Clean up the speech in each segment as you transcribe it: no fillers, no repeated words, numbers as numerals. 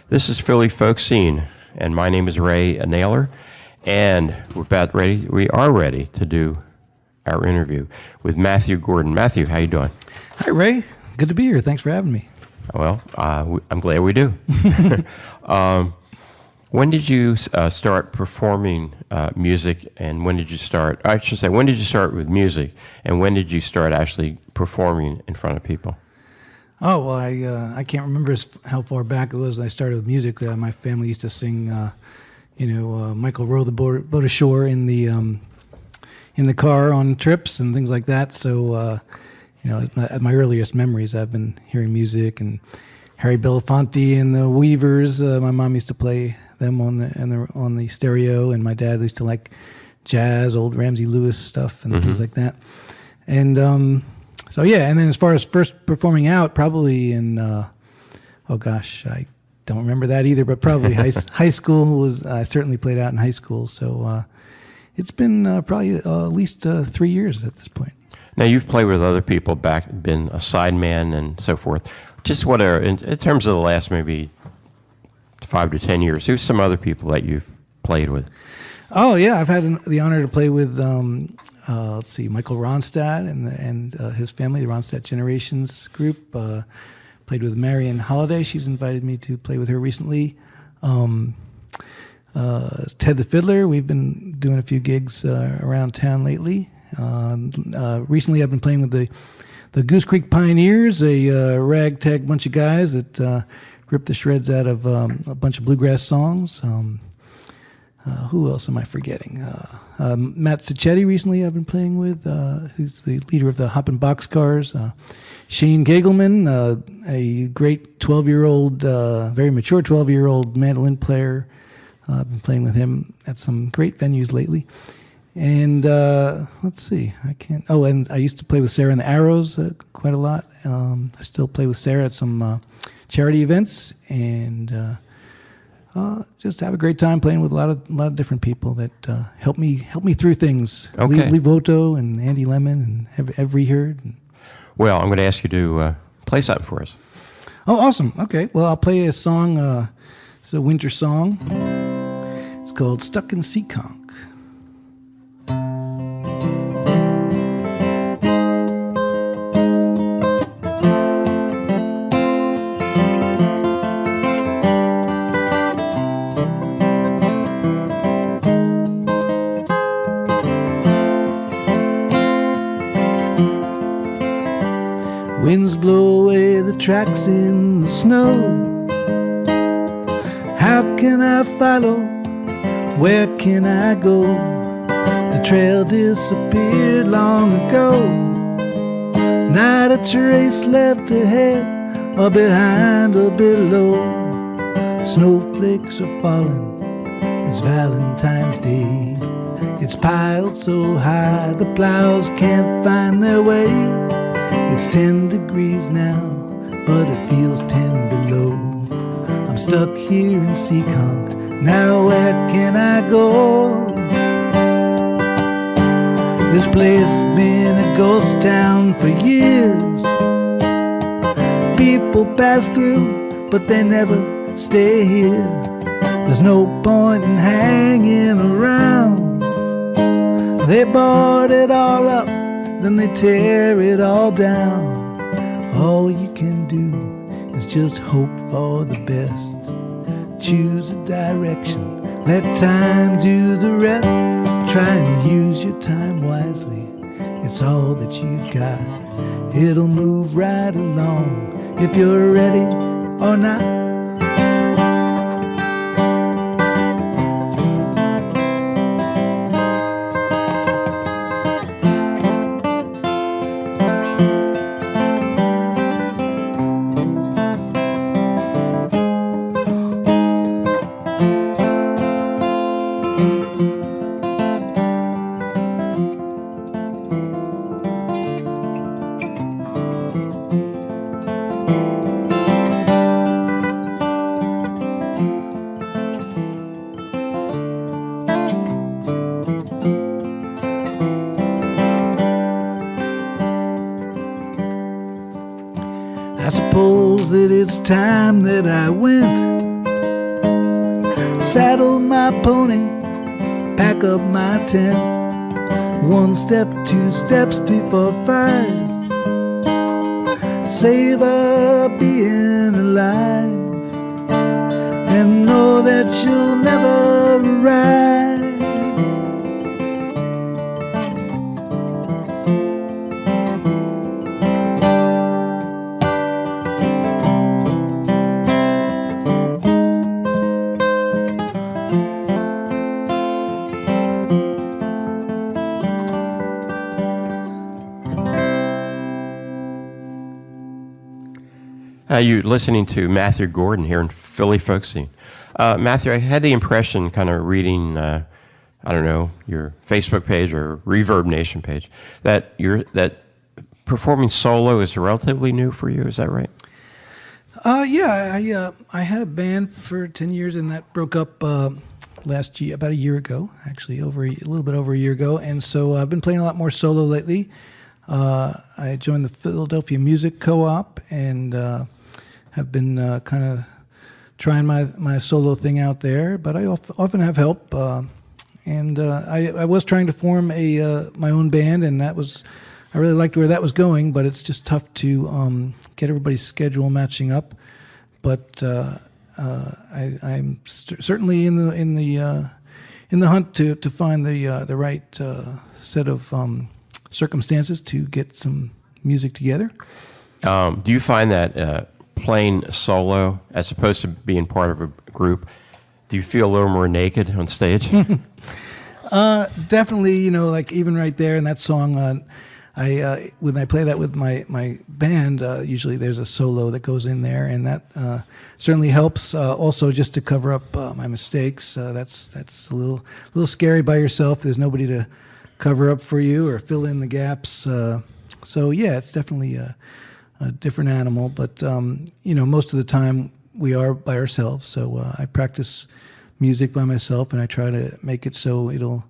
This is Philly Folk Scene, and my name is Ray Naylor, and we are ready to do our interview with Matthew Gordon. Matthew, how you doing? Hi, Ray. Good to be here. Thanks for having me. Well, I'm glad we do. When did you start performing music, and when did you start with music, and when did you start actually performing in front of people? Oh, well, I can't remember how far back it was I started with music. My family used to sing, Michael Row the Boat Ashore in the car on trips and things like that. So, at my earliest memories, I've been hearing music and Harry Belafonte and the Weavers. My mom used to play them on the stereo, and my dad used to like jazz, old Ramsey Lewis stuff and things like that. And so yeah, and then as far as first performing out, probably in I don't remember that either, but probably high school was. I certainly played out in high school, so it's been probably at least 3 years at this point. Now you've played with other people, been a sideman and so forth. Just what are in terms of the last maybe 5 to 10 years? Who's some other people that you've played with? Oh yeah, I've had the honor to play with. Michael Ronstadt and his family, the Ronstadt Generations group. Played with Marion Holiday. She's invited me to play with her recently. Ted the Fiddler. We've been doing a few gigs around town lately. Recently, I've been playing with the Goose Creek Pioneers, a ragtag bunch of guys that ripped the shreds out of a bunch of bluegrass songs. Who else am I forgetting? Matt Sacchetti recently I've been playing with, who's the leader of the Hoppin' Boxcars. Shane Gagelman, a great 12-year-old, very mature 12-year-old mandolin player. I've been playing with him at some great venues lately. And let's see, and I used to play with Sarah and the Arrows quite a lot. I still play with Sarah at some charity events, and just have a great time playing with a lot of different people that help me through things. Okay. Lee Voto and Andy Lemon and Ev Reheard. Well, I'm going to ask you to play something for us. Oh, awesome. Okay. Well, I'll play a song. It's a winter song. It's called "Stuck in Seekonk." Winds blow away the tracks in the snow. How can I follow? Where can I go? The trail disappeared long ago. Not a trace left ahead or behind or below. Snowflakes are falling, it's Valentine's Day. It's piled so high the plows can't find their way. It's 10 degrees now, but it feels 10 below. I'm stuck here in Seekonk, now where can I go? This place has been a ghost town for years. People pass through, but they never stay here. There's no point in hanging around. They board it all up, then they tear it all down. All you can do is just hope for the best. Choose a direction, let time do the rest. Try and use your time wisely, it's all that you've got. It'll move right along if you're ready or not. I suppose that it's time that I went. Saddle my pony, pack up my tent. 1 step, 2 steps, 3, 4, 5. Savor being alive and know that you'll never arrive. You're listening to Matthew Gordon here in Philly Folk Scene. Matthew, I had the impression, kind of reading, I don't know, your Facebook page or Reverb Nation page, that performing solo is relatively new for you. Is that right? Yeah, I had a band for 10 years, and that broke up last year, about a year ago, actually, a little bit over a year ago. And so I've been playing a lot more solo lately. I joined the Philadelphia Music Co-op and have been kind of trying my solo thing out there, but I often have help. And I was trying to form my own band, and I really liked where that was going, but it's just tough to get everybody's schedule matching up. But I'm certainly in the hunt to find the right set of circumstances to get some music together. Do you find that playing solo, as opposed to being part of a group, do you feel a little more naked on stage? Definitely, like even right there in that song, when I play that with my band, usually there's a solo that goes in there, and that certainly helps. Also, just to cover up my mistakes, that's a little scary by yourself. There's nobody to cover up for you or fill in the gaps. So yeah, it's definitely a different animal. But most of the time we are by ourselves. So I practice music by myself, and I try to make it so it'll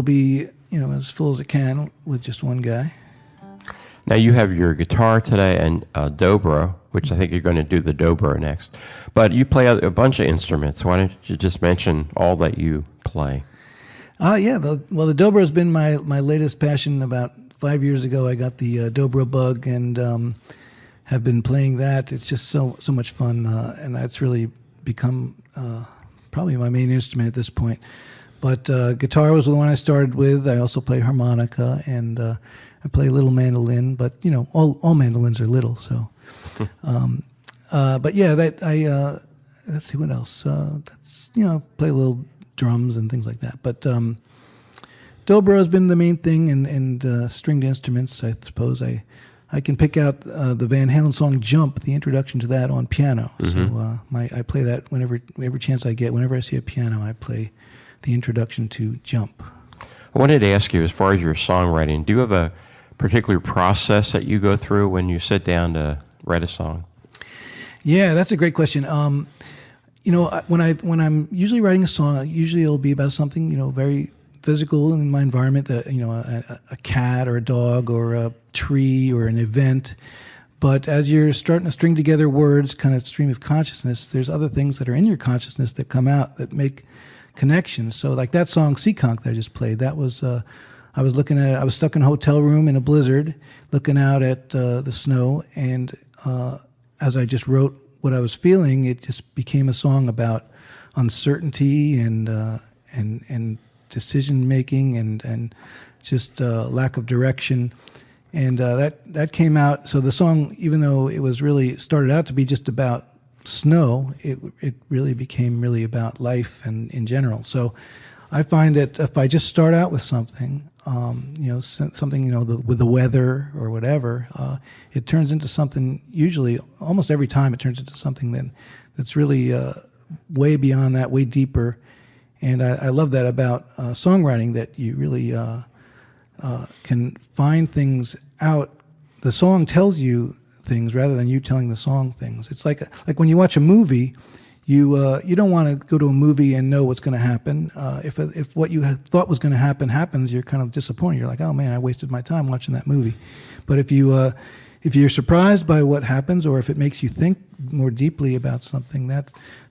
be as full as it can with just one guy. Now you have your guitar today and dobro, which I think you're going to do the dobro next. But you play a bunch of instruments. Why don't you just mention all that you play? Yeah. The dobro has been my latest passion. About 5 years ago, I got the dobro bug and have been playing that. It's just so much fun, and that's really become probably my main instrument at this point. But guitar was the one I started with. I also play harmonica, and I play a little mandolin. But all mandolins are little. So, but yeah, let's see what else. That's play a little drums and things like that. But dobro has been the main thing, and stringed instruments. I suppose I can pick out the Van Halen song "Jump," the introduction to that, on piano. Mm-hmm. So I play that every chance I get. Whenever I see a piano, I play the introduction to "Jump." I wanted to ask you, as far as your songwriting, do you have a particular process that you go through when you sit down to write a song? Yeah, that's a great question. When I'm usually writing a song, usually it'll be about something very physical in my environment, a cat or a dog or a tree or an event. But as you're starting to string together words, kind of stream of consciousness, there's other things that are in your consciousness that come out that make connections. So like that song "Seekonk" that I just played, that was I was looking at it. I was stuck in a hotel room in a blizzard, looking out at the snow, and as I just wrote what I was feeling, it just became a song about uncertainty and decision making and just lack of direction. And that came out. So the song, even though it was really started out to be just about snow, it really became really about life and in general. So I find that if I just start out with something, something with the weather or whatever, it turns into something. Usually, almost every time, it turns into something that's really way beyond that, way deeper. And I love that about songwriting, that you really can find things out. The song tells you things rather than you telling the song things. It's like when you watch a movie, you don't want to go to a movie and know what's going to happen. If what you had thought was going to happen happens, you're kind of disappointed. You're like, oh man, I wasted my time watching that movie. But if if you're surprised by what happens, or if it makes you think more deeply about something,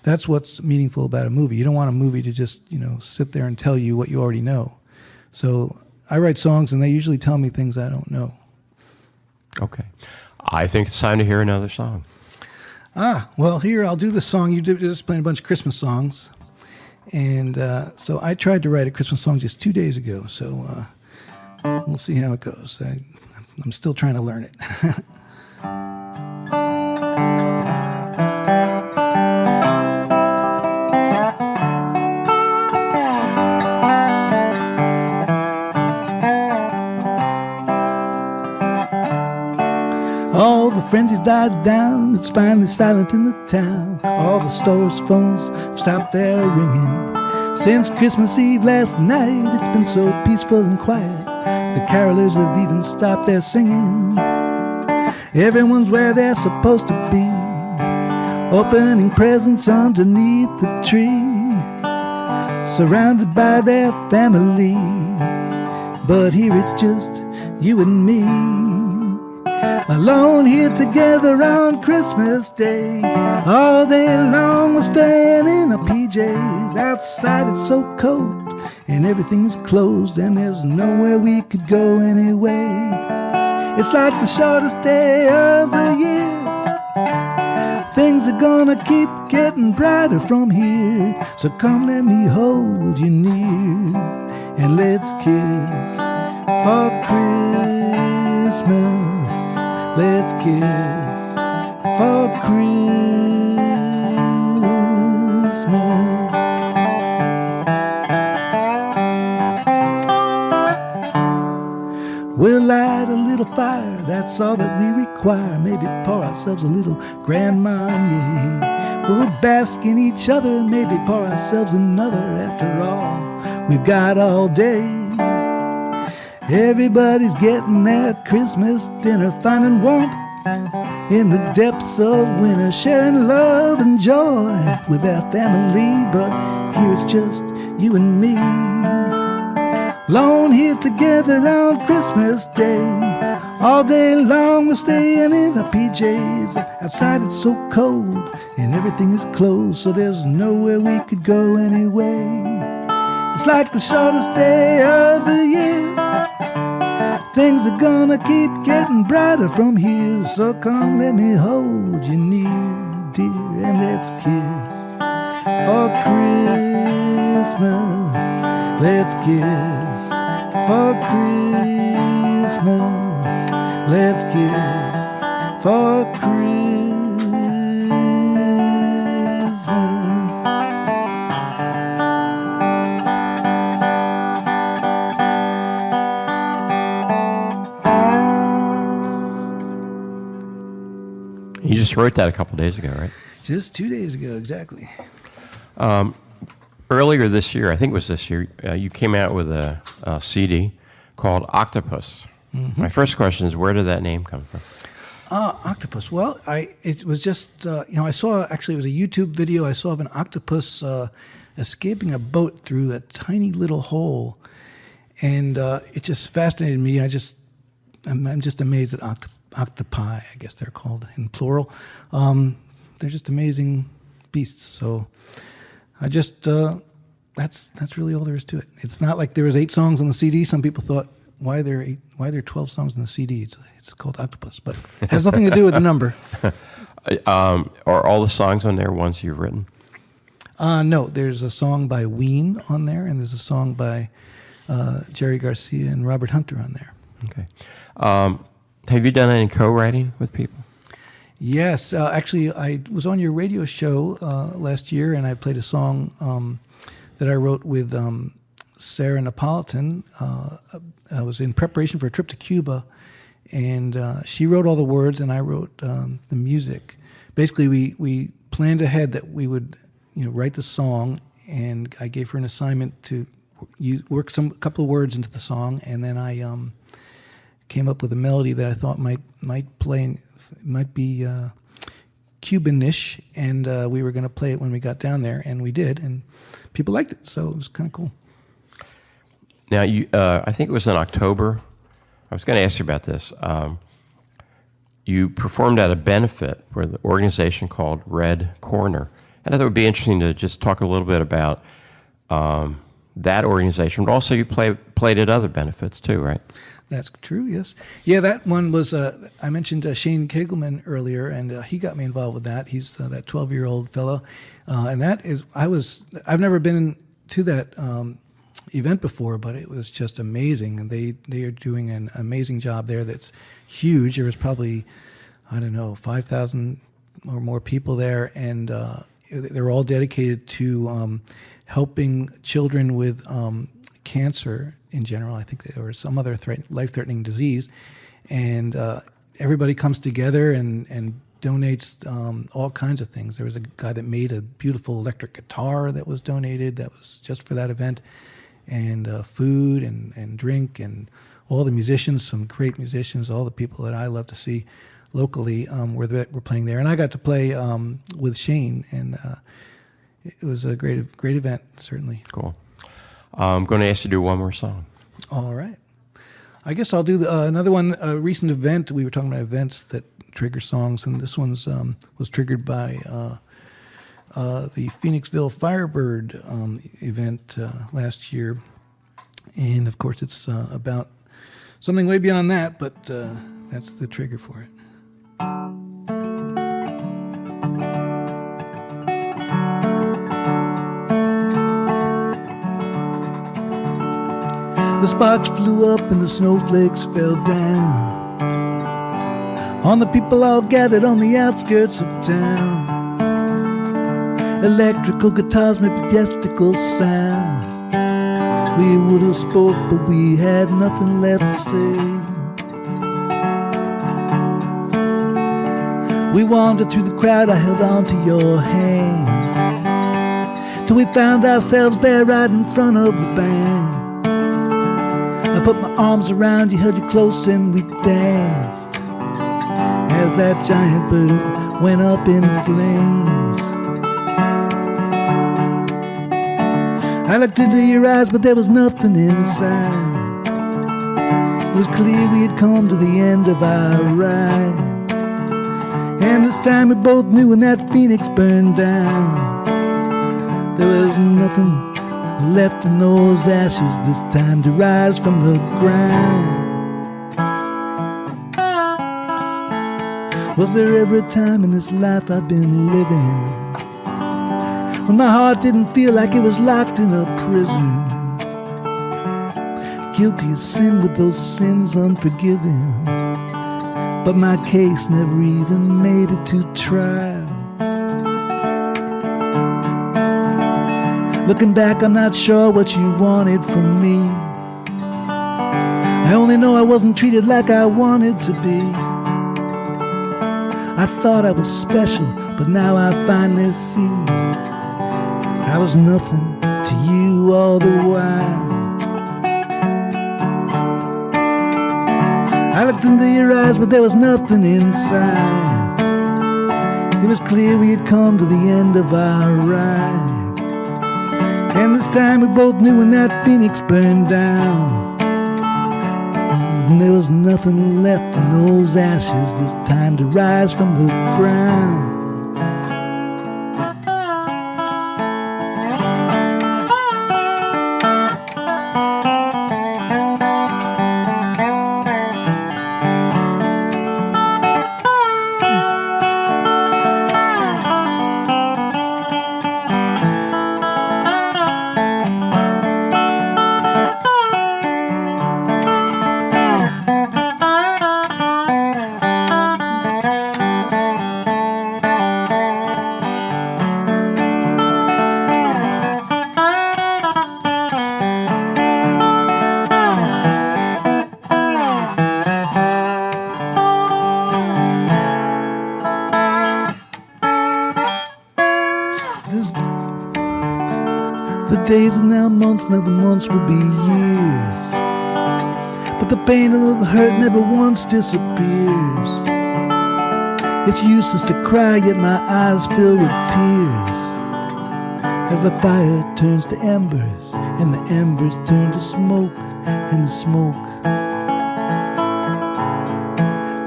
that's what's meaningful about a movie. You don't want a movie to just sit there and tell you what you already know. So I write songs, and they usually tell me things I don't know. Okay. I think it's time to hear another song. Well, here, I'll do the song. You just playing a bunch of Christmas songs. And so I tried to write a Christmas song just 2 days ago. So we'll see how it goes. I'm still trying to learn it. All the frenzies died down, it's finally silent in the town. All the stores' phones have stopped their ringing. Since Christmas Eve last night, it's been so peaceful and quiet. The carolers have even stopped their singing. Everyone's where they're supposed to be, opening presents underneath the tree, surrounded by their family. But here it's just you and me, alone here together on Christmas Day. All day long we're staying in our PJs. Outside it's so cold and everything is closed, and there's nowhere we could go anyway. It's like the shortest day of the year. Things are gonna keep getting brighter from here. So come let me hold you near, and let's kiss for Christmas. Let's kiss for Christmas. We'll light a little fire, that's all that we require. Maybe pour ourselves a little Grand Marnier. We'll bask in each other, maybe pour ourselves another. After all, we've got all day. Everybody's getting their Christmas dinner, finding warmth in the depths of winter, sharing love and joy with their family. But here it's just you and me, alone here together on Christmas Day. All day long we're staying in our PJs. Outside it's so cold and everything is closed, so there's nowhere we could go anyway. It's like the shortest day of the year. Things are gonna keep getting brighter from here. So come let me hold you near, dear, and let's kiss for Christmas. Let's kiss for Christmas. Let's kiss for Christmas. You just wrote that a couple days ago, right? Just 2 days ago, exactly. Earlier this year, I think it was this year, you came out with a CD called Octopus. Mm-hmm. My first question is, where did that name come from? Octopus. Well, it was just, I saw, actually it was a YouTube video I saw of an octopus escaping a boat through a tiny little hole. And it just fascinated me. I'm just amazed at octopi, I guess they're called in plural. They're just amazing beasts. So I just, that's really all there is to it. It's not like there was 8 songs on the CD. Some people thought, why are there 12 songs on the CD? It's called Octopus, but it has nothing to do with the number. Are all the songs on there ones you've written? No, there's a song by Ween on there, and there's a song by Jerry Garcia and Robert Hunter on there. Okay. Have you done any co-writing with people? Yes. Actually, I was on your radio show last year, and I played a song that I wrote with Sarah Napolitan. I was in preparation for a trip to Cuba, and she wrote all the words, and I wrote the music. Basically, we planned ahead that we would, write the song, and I gave her an assignment to work a couple of words into the song, and then I came up with a melody that I thought might be Cuban-ish, and we were going to play it when we got down there, and we did, and people liked it, so it was kind of cool. Now, I think it was in October. I was going to ask you about this. you performed at a benefit for the organization called Red Corner. And I thought it would be interesting to just talk a little bit about that organization, but also you played at other benefits too, right? That's true, yes. Yeah, that one was, I mentioned Shane Kegelman earlier, and he got me involved with that. He's that 12-year-old fellow. And that is, I've never been to that event before, but it was just amazing. And they are doing an amazing job there that's huge. There was probably, I don't know, 5,000 or more people there, and they were all dedicated to helping children with cancer in general. I think there was some other life-threatening disease, and everybody comes together and donates all kinds of things. There was a guy that made a beautiful electric guitar that was donated that was just for that event, and food and drink, and all the musicians, some great musicians, all the people that I love to see locally were playing there. And I got to play with Shane, and it was a great event, certainly. Cool. I'm going to ask you to do one more song. All right. I guess I'll do another one, a recent event. We were talking about events that trigger songs, and this one's was triggered by the Phoenixville Firebird event last year. And, of course, it's about something way beyond that, but that's the trigger for it. The sparks flew up and the snowflakes fell down on the people all gathered on the outskirts of town. Electrical guitars made majestical sounds. We would have spoke, but we had nothing left to say. We wandered through the crowd, I held on to your hand, till we found ourselves there right in front of the band. I put my arms around you, held you close, and we danced as that giant bird went up in flames. I looked into your eyes, but there was nothing inside. It was clear we had come to the end of our ride, and this time we both knew when that phoenix burned down, there was nothing left in those ashes this time to rise from the ground. Was there ever a time in this life I've been living when my heart didn't feel like it was locked in a prison, guilty of sin with those sins unforgiven, but my case never even made it to trial? Looking back, I'm not sure what you wanted from me. I only know I wasn't treated like I wanted to be. I thought I was special, but now I finally see I was nothing to you all the while. I looked into your eyes, but there was nothing inside. It was clear we had come to the end of our ride, and this time we both knew when that phoenix burned down, and there was nothing left in those ashes this time to rise from the ground. The days are now months, now the months will be years, but the pain and the hurt never once disappears. It's useless to cry, yet my eyes fill with tears as the fire turns to embers, and the embers turn to smoke, and the smoke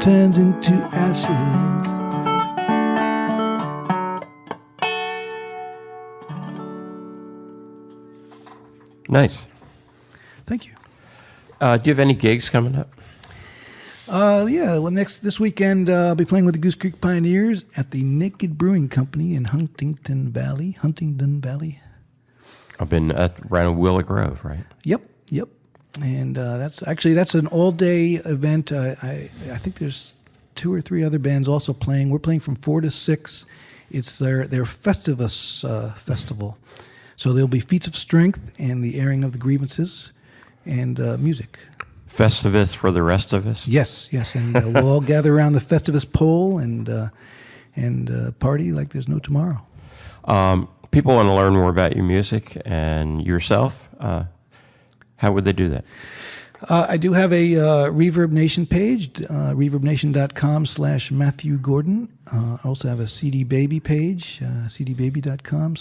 turns into ashes. Nice. Thank you. Do you have any gigs coming up? Yeah, well, this weekend I'll be playing with the Goose Creek Pioneers at the Naked Brewing Company in Huntingdon Valley. I've been around Willow Grove, right? Yep. And that's an all-day event. I think there's 2 or 3 other bands also playing. We're playing from 4 to 6. It's their Festivus festival. So there'll be feats of strength and the airing of the grievances and music. Festivus for the rest of us? Yes, and we'll all gather around the Festivus pole and party like there's no tomorrow. People want to learn more about your music and yourself. How would they do that? I do have a Reverb Nation page, reverbnation.com/Matthew Gordon. I also have a CD Baby page, cdbaby.com/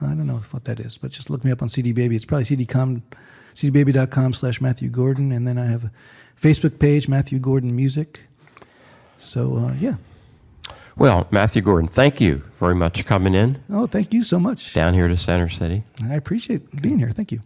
I don't know what that is, but just look me up on CD Baby. It's probably cdbaby.com/Matthew Gordon. And then I have a Facebook page, Matthew Gordon Music. So, yeah. Well, Matthew Gordon, thank you very much for coming in Oh, thank you so much. down here to Center City. I appreciate being here. Thank you.